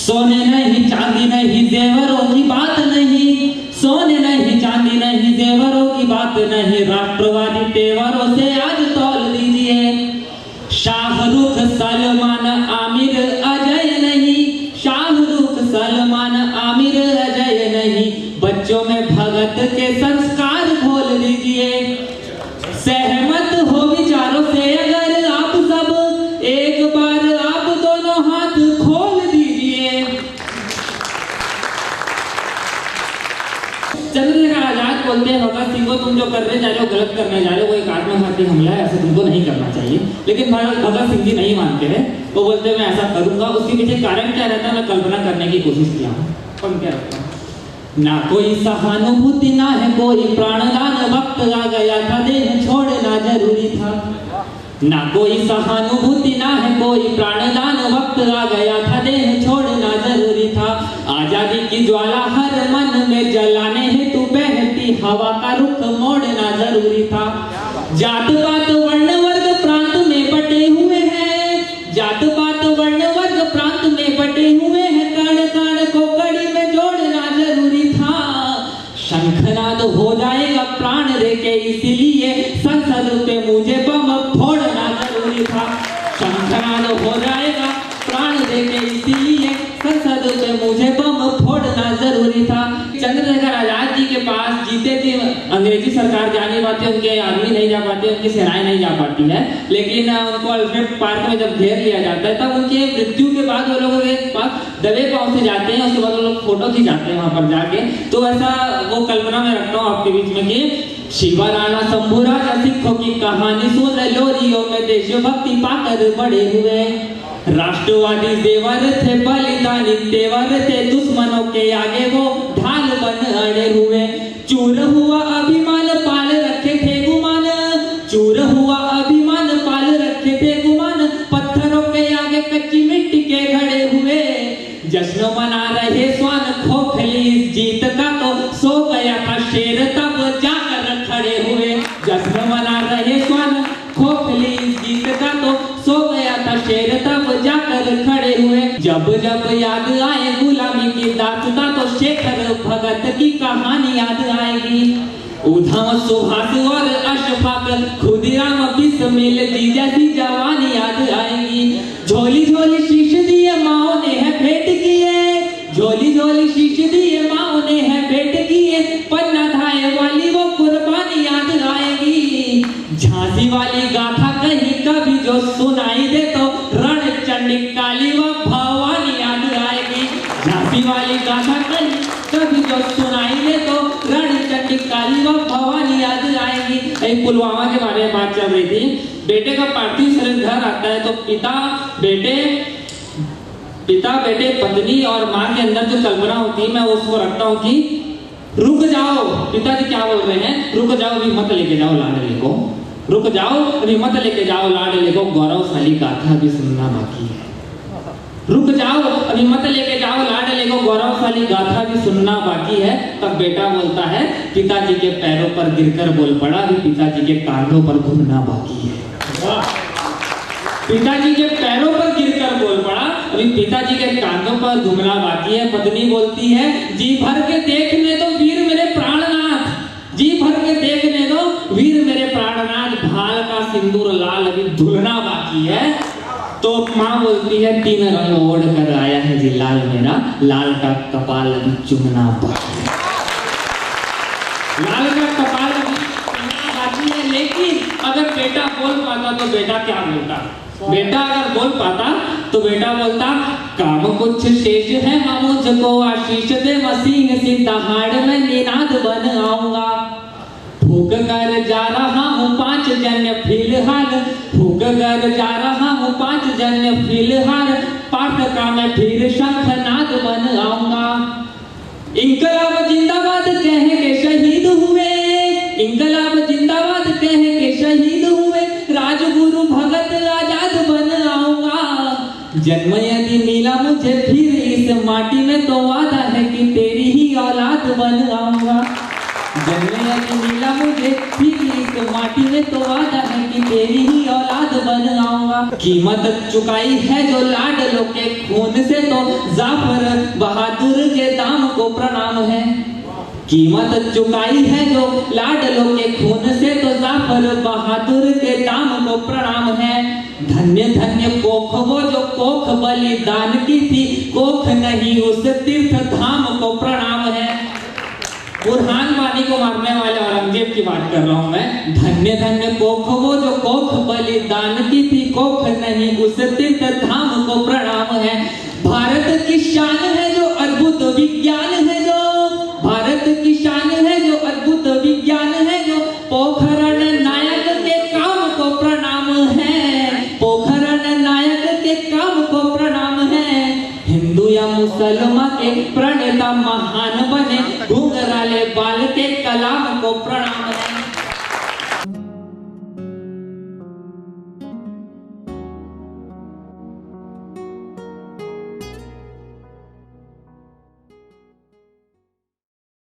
सोने नहीं चांदी नहीं जेवरों की बात नहीं, सोने नहीं चांदी नहीं जेवरों की बात नहीं, राष्ट्रवादी तेवरों से आज तौल दीजिए। शाहरुख सलमान आमिर अजय नहीं, शाहरुख सलमान आमिर अजय नहीं, बच्चों में भगत के संस्कार घोल दीजिए। सहमत हो विचारों से अगर आप सब, एक बार आप दोनों हाथ खोल दीजिए। चंद्रशेखर आजाद बोलते हैं भगत सिंह को तुम जो कर रहे जा रहे हो गलत करने जा रहे हो, वो एक आत्मघाती हमला है, ऐसा तुमको नहीं करना चाहिए। लेकिन भगत सिंह जी नहीं मानते हैं, वो बोलते हैं मैं ऐसा करूंगा। उसके पीछे कारण क्या रहता है मैं कल्पना करने की कोशिश किया हूँ। कौन क्या रहता है? ना कोई सहानुभूति ना है कोई प्राणदान, वक्त आ गया था देह छोड़ना जरूरी था। ना कोई सहानुभूति ना है कोई प्राणदान, वक्त आ गया था देह छोड़ना जरूरी था। आजादी की ज्वाला हर मन में जलाने हेतु बहती हवा का रुख मोड़ना जरूरी था। जात पात वर्ण वर्ग प्रांत में बटे हुए हैं, जात पात वर्ण वर्ग प्रांत में बटे हुए हैं, कण कण को कड़ी में जोड़ना जरूरी था। शंखनाद हो जाएगा प्राण देके इसीलिए संसद पे मुझे बम फोड़ना जरूरी था। शंखनाद हो जाएगा प्राण देके इसीलिए संसद पे मुझे बम फोड़ना जरूरी था। चंद्रशेखर आजाद जी के पास जीते जी अंग्रेजी सरकार जा नहीं पाती, उनके आदमी नहीं जा पाते, उनकी सेनाएं नहीं जा पाती है। लेकिन उनको अल्फ्रेड पार्क में जब घेर लिया जाता है तब उनके मृत्यु के बाद वो लोग के पास दबे पांव से जाते हैं, उसके बाद वो लोग फोटो खिंचाते हैं वहां पर जाके। तो ऐसा वो कल्पना में रखता हूँ आपके बीच में कि शिवा राणा शंभू राजा सिखों की कहानी सुन, लोरियों में देशभक्ति पाकर बड़े हुए। राष्ट्रवादी देवर थे बलिदानी तेवर थे, दुश्मनों के आगे वो ढाल बन अड़े हुए। चूर हुआ अभिमान पाल रखे थे गुमान, चूर हुआ अभिमान पाल रखे थे गुमान, पत्थरों के आगे कच्ची मिट्टी के घड़े हुए। जश्न मना रहे स्वान खोखली इस जीत का, तो सो गया था शेर तब जाकर खड़े हुए। जश्न मना रहे स्वान खोखली इस जीत का, तो सो गया था शेर तब जाकर खड़े हुए। जब जब याद आए गुलामी की दास्तां, तो शेखर भगत की कहानी याद आएगी। उधम सुभाष और अशफाक खुदीराम बिस्मिल जी जैसी जवानी याद आएगी। झोली झोली शीश दिए माओ ने है भेंट किए, झोली झोली शीश दिए माओ ने है भेंट किए, पन्ना धाए वाली वो कुर्बानी याद आएगी। झांसी वाली गाथा कहीं कभी जो सुनाई दे, तो रण चंडी काली व भवानी याद आएगी। झांसी वाली गाथा कहीं कभी जो सुनाई दे, तो रण चंडी काली व भवानी याद आएगी। एक पुलवामा के बारे में बात चल रही थी। बेटे का पार्थिव शरीर घर आता है तो पिता बेटे पत्नी और माँ के अंदर जो कल्पना होती है, मैं उसको रखता हूँ कि रुक जाओ। पिताजी क्या बोल रहे हैं? रुक जाओ, अभी मत लेके जाओ लाडले को, रुक जाओ अभी मत लेके जाओ लाडले को, गौरवशाली गाथा भी सुनना बाकी है। रुक जाओ अभी मत लेके जाओ लाडले को, गौरवशाली गाथा भी सुनना बाकी है। तब बेटा बोलता है पिताजी के पैरों पर गिरकर बोल पड़ा, अभी पिताजी के कांधों पर घूमना बाकी है। पिताजी के पैरों पर गिरकर बोल पड़ा, अभी पिताजी के कांधों पर घूमना बाकी है। पत्नी बोलती है जी भर के देखने दो वीर मेरे प्राणनाथ, जी भर के देखने दो वीर मेरे प्राणनाथ, भाल का सिंदूर लाल अभी धुलना बाकी है। तो माँ बोलती है 3 रंग ओढ़ कर आया है जी लाल मेरा, लाल का कपाल अभी चुमना बाकी है, लाल का कपाल अभी चुमना बाकी है। लेकिन अगर बेटा बोल पाता तो बेटा क्या बोलता? बेटा अगर बोल पाता तो बेटा बोलता काम कुछ शेष है माँ मुझको आशीष दे, मसीह सी दहाड़ में निनाद बन आऊंगा। फूक कर जा रहा हूँ 5 जन्य फिलहाल, फूक कर जा रहा हूँ 5 जन्य फिलहाल, पाठ का मैं फिर शंखनाद बन आऊंगा। इंकलाब जिंदाबाद कह के शहीद हुए, इंकलाब जिंदाबाद कह के शहीद हुए, राजगुरु भगत आजाद बन आऊंगा। जन्म यदि मिला मुझे फिर इस माटी में, तो वादा है कि तेरी ही औलाद बन आऊंगा। जन्म यदि मिला मुझे फिर इस माटी में, तो वादा है कि तेरी ही औलाद बन आऊंगा। कीमत चुकाई है जो लाडलों के खून से, तो जाफर बहादुर के दाम को प्रणाम है। कीमत चुकाई है जो लाडलों के खून से, तो जाफर बहादुर के दाम को प्रणाम है। धन्य धन्य कोख वो जो कोख बलिदान की थी, कोख नहीं उस तीर्थ धाम को प्रणाम है। बुरहान वानी को मारने वाले औरंगजेब की बात कर रहा हूं मैं। धन्य धन्य कोख वो जो कोख बलिदान की थी, कोख नहीं उस तीर्थ धाम को प्रणाम है। भारत की शान है जो अद्भुत विज्ञान है, जो भारत की शान है जो अद्भुत विज्ञान है, जो पोखरण नायक के काम को प्रणाम है। पोखरण नायक के काम को प्रणाम है। हिंदू या मुसलमान के प्रणेता महान बने, घुंघराले बाल के कलाम को प्रणाम